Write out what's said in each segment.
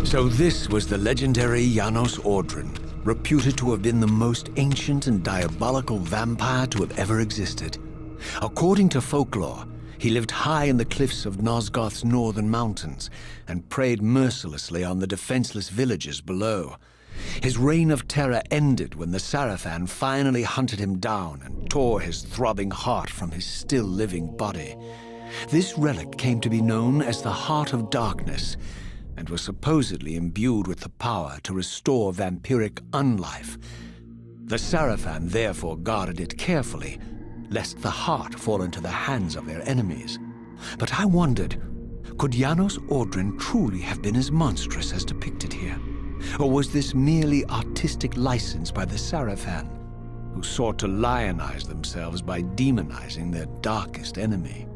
So this was the legendary Janos Ordren, reputed to have been the most ancient and diabolical vampire to have ever existed. According to folklore, he lived high in the cliffs of Nosgoth's northern mountains and preyed mercilessly on the defenseless villagers below. His reign of terror ended when the Sarafan finally hunted him down and tore his throbbing heart from his still-living body. This relic came to be known as the Heart of Darkness, and was supposedly imbued with the power to restore vampiric unlife. The Sarafan therefore guarded it carefully, lest the heart fall into the hands of their enemies. But I wondered, could Janos Ordren truly have been as monstrous as depicted here? Or was this merely artistic license by the Sarafan, who sought to lionize themselves by demonizing their darkest enemy?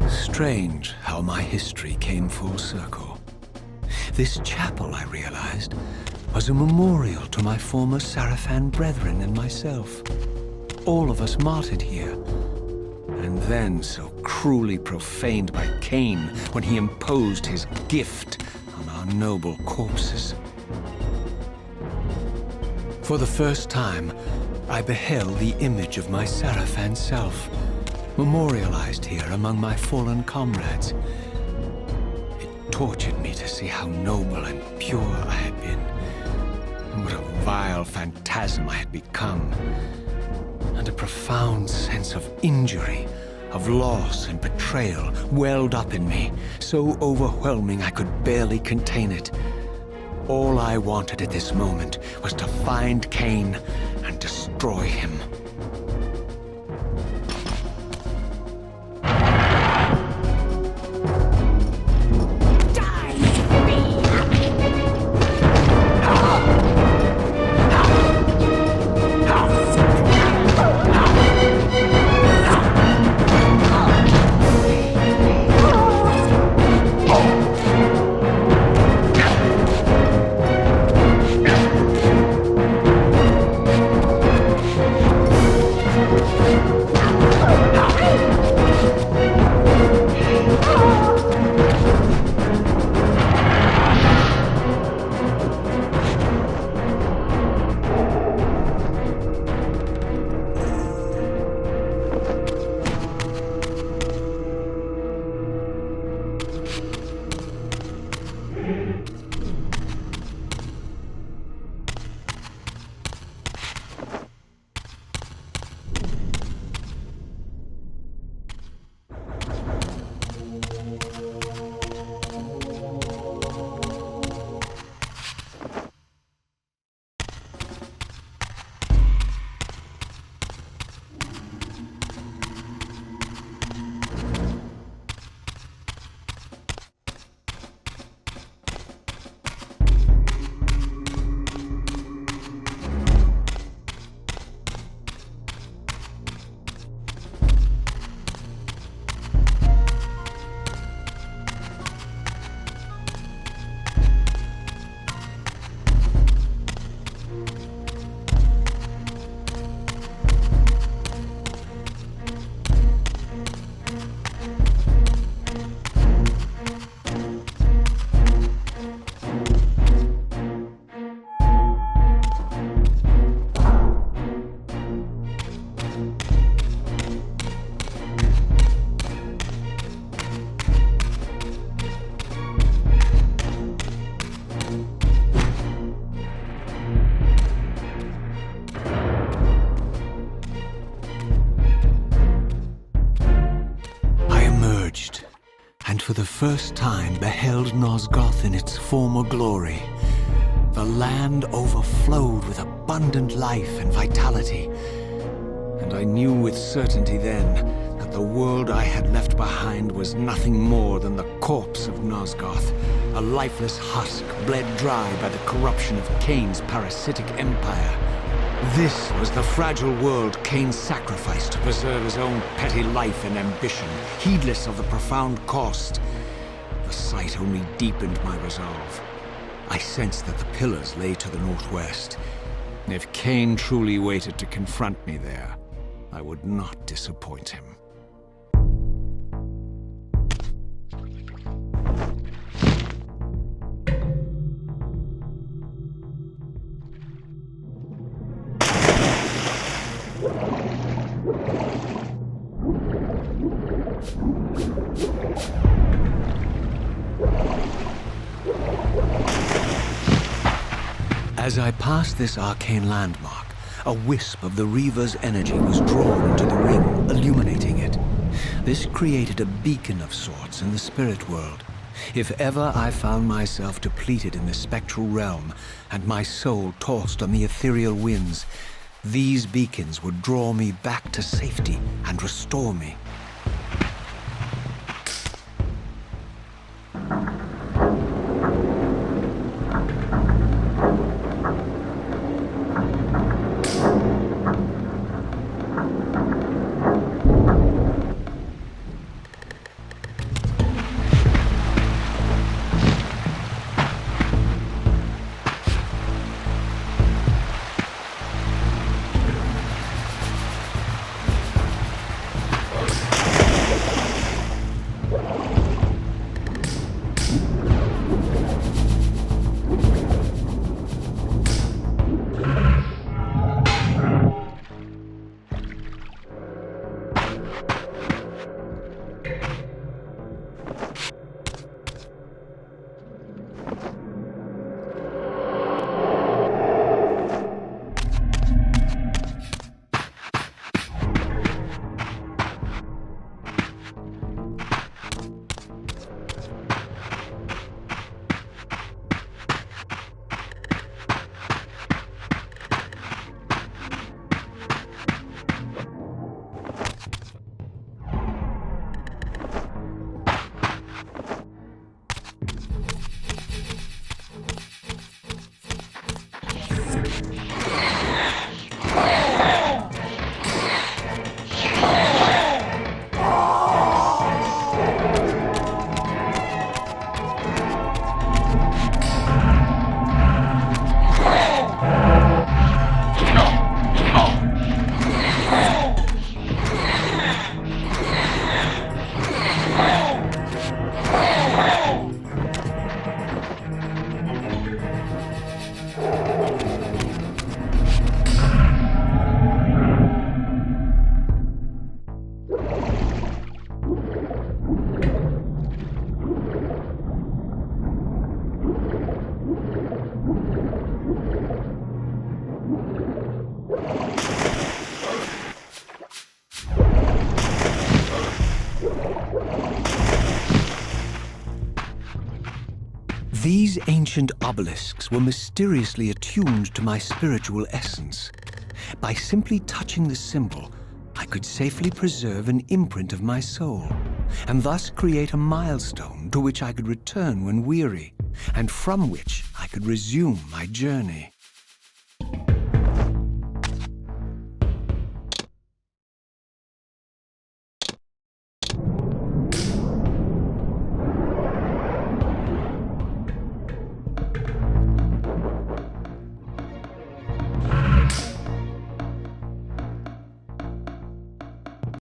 Strange how my history came full circle. This chapel, I realized, was a memorial to my former Sarafan brethren and myself. All of us martyred here, and then so cruelly profaned by Kain when he imposed his gift on our noble corpses. For the first time, I beheld the image of my Sarafan self, memorialized here among my fallen comrades. It tortured me to see how noble and pure I had been, and what a vile phantasm I had become. And a profound sense of injury, of loss and betrayal welled up in me, so overwhelming I could barely contain it. All I wanted at this moment was to find Kain and destroy him. for the first time beheld Nosgoth in its former glory, the land overflowed with abundant life and vitality, and I knew with certainty then that the world I had left behind was nothing more than the corpse of Nosgoth, a lifeless husk bled dry by the corruption of Kain's parasitic empire. This was the fragile world Kain sacrificed to preserve his own petty life and ambition, heedless of the profound cost. The sight only deepened my resolve. I sensed that the pillars lay to the northwest. If Kain truly waited to confront me there, I would not disappoint him. As I passed this arcane landmark, a wisp of the Reaver's energy was drawn into the ring, illuminating it. This created a beacon of sorts in the spirit world. If ever I found myself depleted in the spectral realm, and my soul tossed on the ethereal winds, these beacons would draw me back to safety and restore me. These ancient obelisks were mysteriously attuned to my spiritual essence. By simply touching the symbol, I could safely preserve an imprint of my soul, and thus create a milestone to which I could return when weary, and from which I could resume my journey.